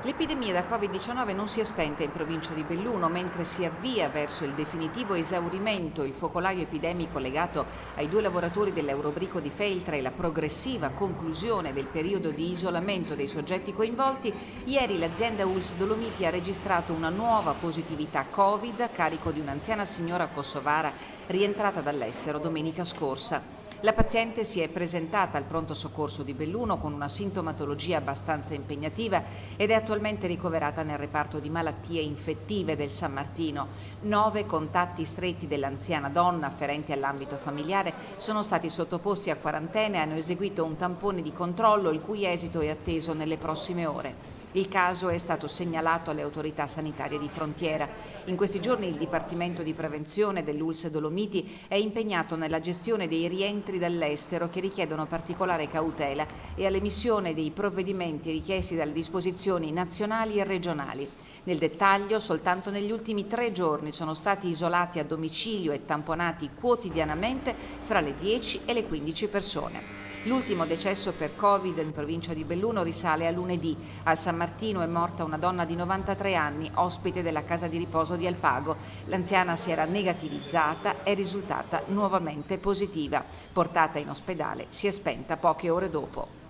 L'epidemia da Covid-19 non si è spenta in provincia di Belluno, mentre si avvia verso il definitivo esaurimento il focolaio epidemico legato ai 2 lavoratori dell'Eurobrico di Feltre e la progressiva conclusione del periodo di isolamento dei soggetti coinvolti. Ieri l'azienda ULSS Dolomiti ha registrato una nuova positività Covid a carico di un'anziana signora kosovara rientrata dall'estero domenica scorsa. La paziente si è presentata al pronto soccorso di Belluno con una sintomatologia abbastanza impegnativa ed è attualmente ricoverata nel reparto di malattie infettive del San Martino. 9 contatti stretti dell'anziana donna afferenti all'ambito familiare sono stati sottoposti a quarantena e hanno eseguito un tampone di controllo il cui esito è atteso nelle prossime ore. Il caso è stato segnalato alle autorità sanitarie di frontiera. In questi giorni il Dipartimento di Prevenzione dell'ULSS Dolomiti è impegnato nella gestione dei rientri dall'estero che richiedono particolare cautela e all'emissione dei provvedimenti richiesti dalle disposizioni nazionali e regionali. Nel dettaglio, soltanto negli ultimi 3 giorni sono stati isolati a domicilio e tamponati quotidianamente fra le 10 e le 15 persone. L'ultimo decesso per Covid in provincia di Belluno risale a lunedì. Al San Martino è morta una donna di 93 anni, ospite della casa di riposo di Alpago. L'anziana si era negativizzata e è risultata nuovamente positiva. Portata in ospedale, si è spenta poche ore dopo.